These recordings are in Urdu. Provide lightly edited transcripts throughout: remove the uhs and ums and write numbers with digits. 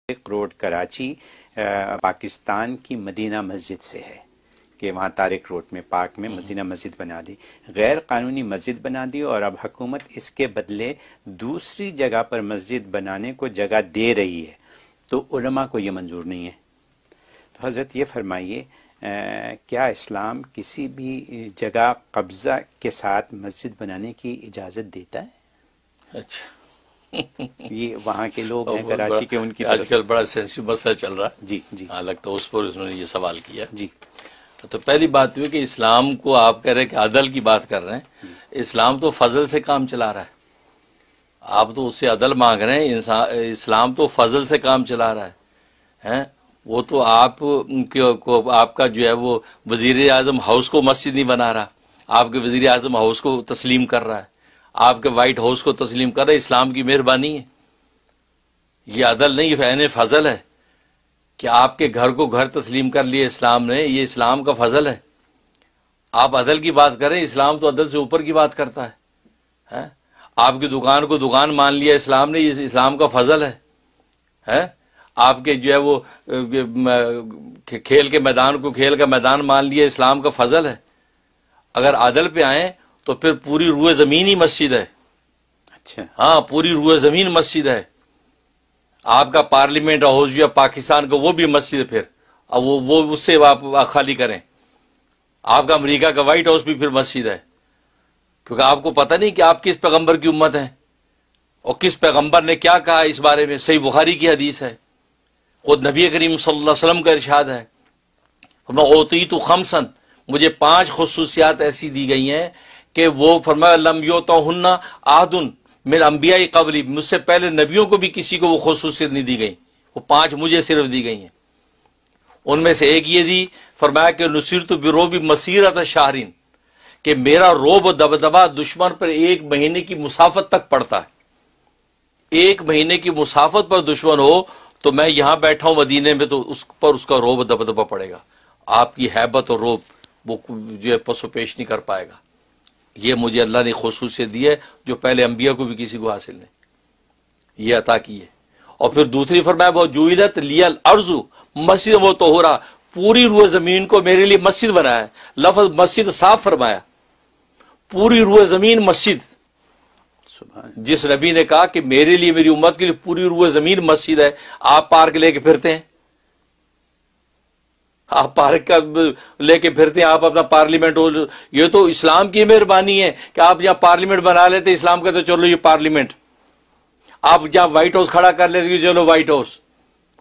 روڈ کراچی پاکستان کی مدینہ مسجد سے ہے کہ وہاں طارق روڈ میں پارک میں مدینہ مسجد بنا دی، غیر قانونی مسجد بنا دی، اور اب حکومت اس کے بدلے دوسری جگہ پر مسجد بنانے کو جگہ دے رہی ہے، تو علماء کو یہ منظور نہیں ہے۔ تو حضرت یہ فرمائیے کیا اسلام کسی بھی جگہ قبضہ کے ساتھ مسجد بنانے کی اجازت دیتا ہے؟ اچھا، یہ وہاں کے لوگ ہیں کراچی کے، ان کی آج کل بڑا سینسیٹیو مسئلہ چل رہا ہے۔ جی ہاں، لگتا ہے اس پر انہوں نے یہ سوال کیا۔ جی تو پہلی بات یہ کہ اسلام کو آپ کہہ رہے ہیں کہ عدل کی بات کر رہے ہیں، اسلام تو فضل سے کام چلا رہا ہے، آپ تو اس سے عدل مانگ رہے ہیں، اسلام تو فضل سے کام چلا رہا ہے۔ وہ تو آپ کا جو ہے وہ وزیر اعظم ہاؤس کو مسجد نہیں بنا رہا، آپ کے وزیر اعظم ہاؤس کو تسلیم کر رہا ہے، آپ کے وائٹ ہاؤس کو تسلیم کر رہا ہے، اسلام کی مہربانی ہے، یہ عدل نہیں، یہ عین فضل ہے کہ آپ کے گھر کو گھر تسلیم کر لیا اسلام نے، یہ اسلام کا فضل ہے۔ آپ عدل کی بات کریں، اسلام تو عدل سے اوپر کی بات کرتا ہے۔ آپ کی دکان کو دکان مان لیا اسلام نے، یہ اسلام کا فضل ہے۔ آپ کے جو ہے وہ کھیل کے میدان کو کھیل کا میدان مان لیا، اسلام کا فضل ہے۔ اگر عدل پہ آئیں تو پھر پوری روئے زمین ہی مسجد ہے۔ اچھا، ہاں، پوری روئے زمین مسجد ہے۔ آپ کا پارلیمنٹ ہاؤس جو ہے پاکستان کا، وہ بھی مسجد ہے، پھر اب وہ اس سے آپ خالی کریں۔ آپ کا امریکہ کا وائٹ ہاؤس بھی پھر مسجد ہے، کیونکہ آپ کو پتہ نہیں کہ آپ کس پیغمبر کی امت ہیں اور کس پیغمبر نے کیا کہا اس بارے میں۔ صحیح بخاری کی حدیث ہے، خود نبی کریم صلی اللہ علیہ وسلم کا ارشاد ہے، اوتیت خمسا، مجھے 5 خصوصیات ایسی دی گئی ہیں کہ وہ فرمایا لم یؤتہن احد من انبیاء قبلی، مجھ سے پہلے نبیوں کو بھی کسی کو وہ خصوصیت نہیں دی گئی، وہ 5 مجھے صرف دی گئی ہیں۔ ان میں سے ایک یہ دی، فرمایا کہ نصرت برعب مسیرۃ شہرین، کہ میرا رعب و دبدبہ دشمن پر 1 مہینے کی مسافت تک پڑتا ہے۔ 1 مہینے کی مسافت پر دشمن ہو تو میں یہاں بیٹھا ہوں مدینے میں، تو اس پر اس کا رعب و دبدبہ پڑے گا، آپ کی ہیبت اور رعب وہ جو ہے پس و پیش نہیں کر پائے گا۔ یہ مجھے اللہ نے خصوصیت دی ہے جو پہلے انبیاء کو بھی کسی کو حاصل نہیں، یہ عطا کی ہے۔ اور پھر دوسری فرمایا وہ جوئلت لی الارض مسجد و طہورا، پوری روئے زمین کو میرے لیے مسجد بنایا ہے۔ لفظ مسجد صاف فرمایا، پوری روئے زمین مسجد۔ جس نبی نے کہا کہ میرے لیے، میری امت کے لیے پوری روئے زمین مسجد ہے، آپ پارک لے کے پھرتے ہیں، آپ پارک کا لے کے پھرتے ہیں، آپ اپنا پارلیمنٹ ہو، یہ تو اسلام کی مہربانی ہے کہ آپ جہاں پارلیمنٹ بنا لیتے، اسلام کہتے چلو یہ پارلیمنٹ، آپ جہاں وائٹ ہاؤس کھڑا کر لیتے چلو وائٹ ہاؤس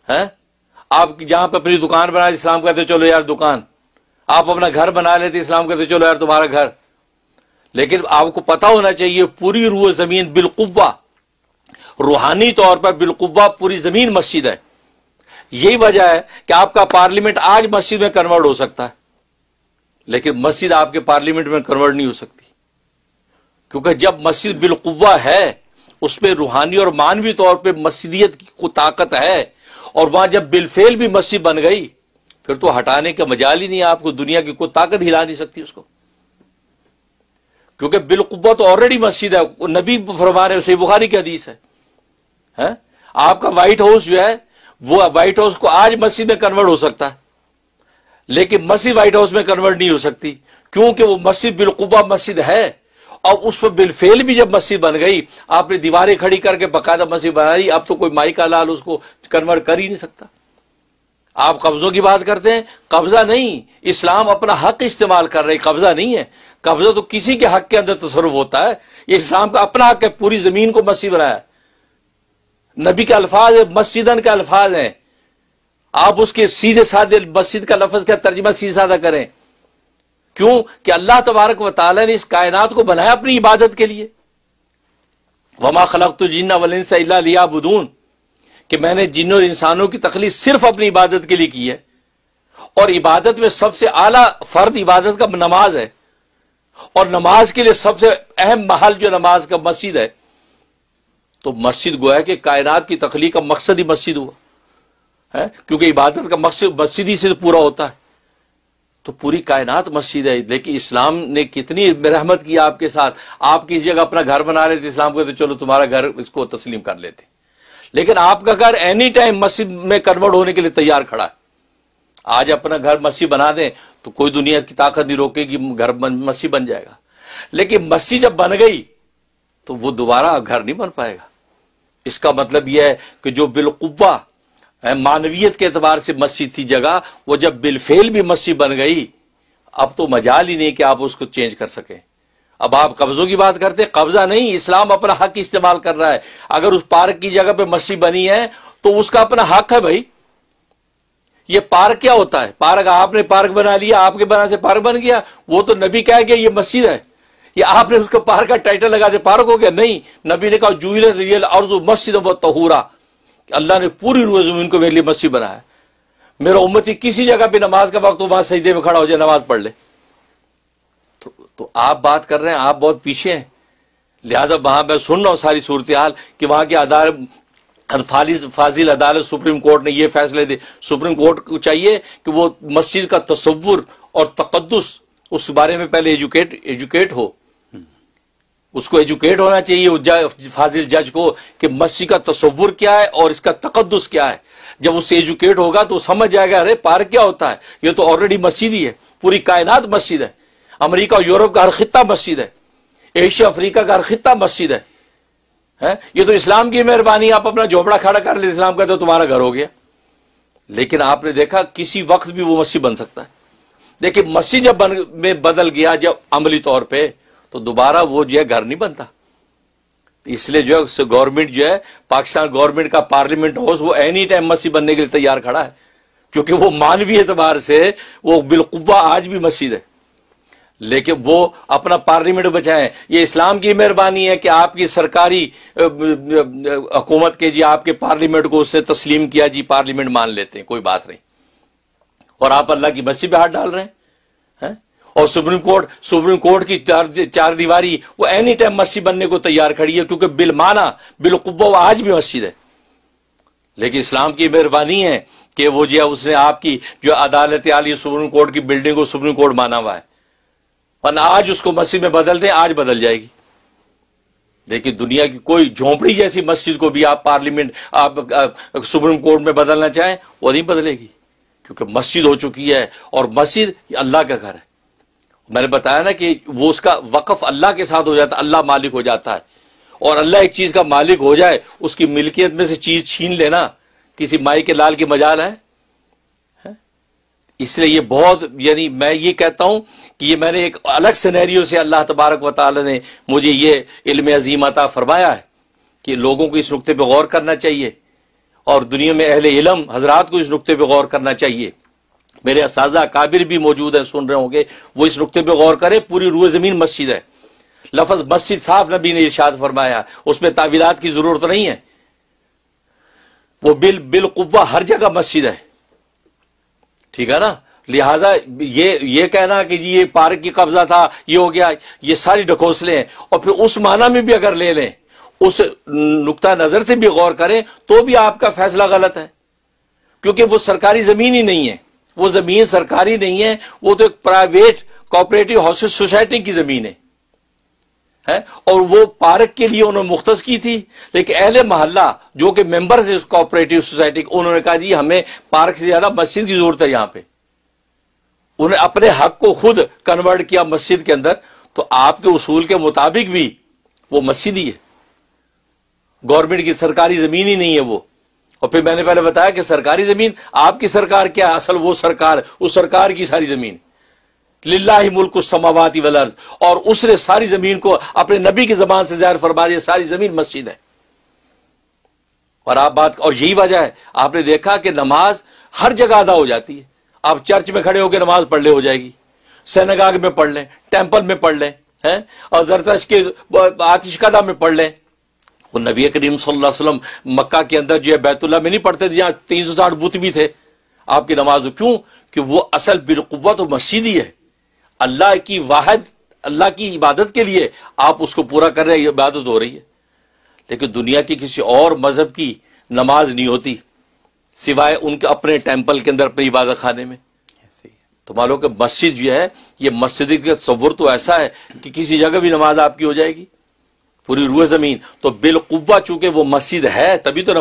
ہے، آپ جہاں پہ اپنی دکان بنا لیتے اسلام کہتے چلو یار دکان، آپ اپنا گھر بنا لیتے اسلام کہتے چلو یار تمہارا گھر۔ لیکن آپ کو پتا ہونا چاہیے پوری روح زمین بالقوہ، روحانی طور پر بالقوہ پوری زمین مسجد ہے۔ یہی وجہ ہے کہ آپ کا پارلیمنٹ آج مسجد میں کنورٹ ہو سکتا ہے، لیکن مسجد آپ کے پارلیمنٹ میں کنورٹ نہیں ہو سکتی، کیونکہ جب مسجد بالقوہ ہے، اس میں روحانی اور معنوی طور پہ مسجدیت کی طاقت ہے، اور وہاں جب بالفعل بھی مسجد بن گئی پھر تو ہٹانے کا مجال ہی نہیں ہے، آپ کو دنیا کی کوئی طاقت ہلا نہیں سکتی اس کو، کیونکہ بالقوہ تو آلریڈی مسجد ہے۔ نبی فرما رہے، صحیح بخاری کی حدیث ہے، آپ کا وائٹ ہاؤس جو ہے وہ وائٹ ہاؤس کو آج مسجد میں کنورٹ ہو سکتا ہے، لیکن مسجد وائٹ ہاؤس میں کنورٹ نہیں ہو سکتی، کیونکہ وہ مسجد بالقوہ مسجد ہے، اور اس پر بالفعل بھی جب مسجد بن گئی، آپ نے دیواریں کھڑی کر کے باقاعدہ مسجد بنائی، اب تو کوئی مائی کا لال اس کو کنورٹ کر ہی نہیں سکتا۔ آپ قبضوں کی بات کرتے ہیں، قبضہ نہیں، اسلام اپنا حق استعمال کر رہے، قبضہ نہیں ہے۔ قبضہ تو کسی کے حق کے اندر تصرف ہوتا ہے، یہ اسلام کا اپنا حق ہے، پوری زمین کو مسجد بنایا۔ نبی کے الفاظ مسجدن کے الفاظ ہیں، آپ اس کے سیدھے سادھے مسجد کا لفظ کا ترجمہ سیدھا سادہ کریں، کیوں کہ اللہ تبارک و تعالی نے اس کائنات کو بنایا اپنی عبادت کے لیے۔ وما خلقت الجن والانس الا لیعبدون، کہ میں نے جنوں اور انسانوں کی تخلیق صرف اپنی عبادت کے لیے کی ہے، اور عبادت میں سب سے اعلیٰ فرد عبادت کا نماز ہے، اور نماز کے لیے سب سے اہم محل جو نماز کا مسجد ہے، تو مسجد گویا کہ کائنات کی تخلیق کا مقصد ہی مسجد ہوا ہے، کیونکہ عبادت کا مقصد مسجد ہی سے پورا ہوتا ہے، تو پوری کائنات مسجد ہے۔ لیکن اسلام نے کتنی رحمت کی آپ کے ساتھ، آپ کسی جگہ اپنا گھر بنا لیتے اسلام کو، تو چلو تمہارا گھر اس کو تسلیم کر لیتے، لیکن آپ کا گھر اینی ٹائم مسجد میں کنورٹ ہونے کے لیے تیار کھڑا ہے. آج اپنا گھر مسجد بنا دیں تو کوئی دنیا کی طاقت نہیں روکے گی، گھر مسجد بن جائے گا. لیکن مسجد جب بن گئی تو وہ دوبارہ گھر نہیں بن پائے گا. اس کا مطلب یہ ہے کہ جو بالقوہ معنویت کے اعتبار سے مسجد تھی جگہ، وہ جب بالفعل بھی مسجد بن گئی، اب تو مجال ہی نہیں کہ آپ اس کو چینج کر سکیں. اب آپ قبضوں کی بات کرتے، قبضہ نہیں، اسلام اپنا حق استعمال کر رہا ہے. اگر اس پارک کی جگہ پہ مسجد بنی ہے تو اس کا اپنا حق ہے بھائی. یہ پارک کیا ہوتا ہے؟ پارک آپ نے پارک بنا لیا، آپ کے بنا سے پارک بن گیا، وہ تو نبی کہہ گیا یہ مسجد ہے. یہ آپ نے اس کو پارک کا ٹائٹل لگا دیا پارک ہو گیا؟ نہیں، نبی نے کہا جوئلت ریل ارض مسجد و طہورا، اللہ نے پوری روح زمین کو میرے لیے مسجد بنایا. میرا امتی کسی جگہ پہ نماز کا وقت وہاں سجدے میں کھڑا ہو جائے، نماز پڑھ لے. تو آپ بات کر رہے ہیں، آپ بہت پیچھے ہیں. لہذا وہاں میں سن رہا ہوں ساری صورتحال کہ وہاں کی فاضل عدالت سپریم کورٹ نے یہ فیصلے دے. سپریم کورٹ کو چاہیے کہ وہ مسجد کا تصور اور تقدس اس بارے میں پہلے ایجوکیٹ ہو. اس کو ایجوکیٹ ہونا چاہیے فاضل جج کو کہ مسجد کا تصور کیا ہے اور اس کا تقدس کیا ہے. جب اس سے ایجوکیٹ ہوگا تو سمجھ جائے گا ارے پارک کیا ہوتا ہے، یہ تو آلریڈی مسجد ہی ہے. پوری کائنات مسجد ہے. امریکہ اور یورپ کا ہر خطہ مسجد ہے. ایشیا افریقہ کا ہر خطہ مسجد ہے. یہ تو اسلام کی مہربانی، آپ اپنا جھوپڑا کھڑا کر لیں، اسلام کہتے تو تمہارا گھر ہو گیا. لیکن آپ نے دیکھا کسی وقت بھی وہ مسجد بن سکتا ہے. لیکن مسجد جب میں بدل گیا جب عملی طور پہ، تو دوبارہ وہ جو ہے گھر نہیں بنتا. اس لیے جو ہے گورنمنٹ جو ہے پاکستان گورنمنٹ کا پارلیمنٹ ہاؤس وہ اینی ٹائم مسجد بننے کے لیے تیار کھڑا ہے، کیونکہ وہ مانوی اعتبار سے وہ بالقوہ آج بھی مسجد ہے. لیکن وہ اپنا پارلیمنٹ بچائیں. یہ اسلام کی مہربانی ہے کہ آپ کی سرکاری حکومت کے جی آپ کے پارلیمنٹ کو اس نے تسلیم کیا، جی پارلیمنٹ مان لیتے ہیں، کوئی بات نہیں. اور آپ اللہ کی مسجد پہ ہاتھ ڈال رہے ہیں. اور سپریم کورٹ کی چار دیواری وہ اینی ٹائم مسجد بننے کو تیار کھڑی ہے، کیونکہ بالمعنی بالقوہ وہ آج بھی مسجد ہے. لیکن اسلام کی مہربانی ہے کہ وہ جو ہے اس نے آپ کی جو عدالت عالیہ سپریم کورٹ کی بلڈنگ کو سپریم کورٹ مانا ہوا ہے، ورنہ آج اس کو مسجد میں بدل دیں، آج بدل جائے گی. لیکن دنیا کی کوئی جھونپڑی جیسی مسجد کو بھی آپ پارلیمنٹ آپ سپریم کورٹ میں بدلنا چاہیں وہ نہیں بدلے گی، کیونکہ مسجد ہو چکی ہے. اور مسجد اللہ کا گھر ہے. میں نے بتایا نا کہ وہ اس کا وقف اللہ کے ساتھ ہو جاتا ہے، اللہ مالک ہو جاتا ہے. اور اللہ ایک چیز کا مالک ہو جائے، اس کی ملکیت میں سے چیز چھین لینا کسی مائی کے لال کی مجال ہے. اس لیے یہ بہت، یعنی میں یہ کہتا ہوں کہ یہ میں نے ایک الگ سینیریو سے اللہ تبارک و تعالی نے مجھے یہ علم عظیم عطا فرمایا ہے کہ لوگوں کو اس نقطے پہ غور کرنا چاہیے، اور دنیا میں اہل علم حضرات کو اس نقطے پہ غور کرنا چاہیے. میرے اساتذہ اکابر بھی موجود ہیں، سن رہے ہوں گے، وہ اس نقطے پہ غور کریں. پوری روح زمین مسجد ہے. لفظ مسجد صاف نبی نے ارشاد فرمایا، اس میں تعویلات کی ضرورت نہیں ہے. وہ بالقوہ ہر جگہ مسجد ہے. ٹھیک ہے نا. لہذا یہ کہنا کہ جی یہ پارک کی قبضہ تھا، یہ ہو گیا، یہ ساری ڈھکوسلے ہیں. اور پھر اس معنی میں بھی اگر لے لیں، اس نقطہ نظر سے بھی غور کریں، تو بھی آپ کا فیصلہ غلط ہے. کیونکہ وہ سرکاری زمین ہی نہیں ہے. وہ زمین سرکاری نہیں ہے، وہ تو ایک پرائیویٹ کوآپریٹو ہاؤسز سوسائٹی کی زمین ہے. اور وہ پارک کے لیے انہوں نے مختص کی تھی. لیکن اہل محلہ جو کہ ممبرز ہیں اس کوآپریٹو سوسائٹی کے، انہوں نے کہا جی ہمیں پارک سے زیادہ مسجد کی ضرورت ہے. یہاں پہ انہوں نے اپنے حق کو خود کنورٹ کیا مسجد کے اندر. تو آپ کے اصول کے مطابق بھی وہ مسجد ہی ہے، گورنمنٹ کی سرکاری زمین ہی نہیں ہے وہ. اور پھر میں نے پہلے بتایا کہ سرکاری زمین آپ کی سرکار کیا، اصل وہ سرکار، اس سرکار کی ساری زمین للہ ملک السماوات والارض، اور اس نے ساری زمین کو اپنے نبی کی زبان سے ظاہر فرما دیا ساری زمین مسجد ہے. اور یہی وجہ ہے آپ نے دیکھا کہ نماز ہر جگہ ادا ہو جاتی ہے. آپ چرچ میں کھڑے ہو کے نماز پڑھ لے ہو جائے گی، سینگاگ میں پڑھ لیں، ٹیمپل میں پڑھ لیں، اور زرتشت کے آتش کدہ میں پڑھ لیں. وہ نبی کریم صلی اللہ علیہ وسلم مکہ کے اندر جو ہے بیت اللہ میں نہیں پڑھتے تھے، جہاں 360 بت بھی تھے. آپ کی نماز کیوں؟ کہ وہ اصل بالقوہ تو مسجد ہی ہے. اللہ کی واحد، اللہ کی عبادت کے لیے آپ اس کو پورا کر رہے ہیں، عبادت ہو رہی ہے. لیکن دنیا کی کسی اور مذہب کی نماز نہیں ہوتی سوائے ان کے اپنے ٹیمپل کے اندر، اپنے عبادت خانے میں. تو معلوم کہ مسجد جو ہے یہ مسجد کا تصور تو ایسا ہے کہ کسی جگہ بھی نماز آپ کی ہو جائے گی، پوری روح زمین. تو بالقوہ چونکہ وہ مسجد ہے تبھی تو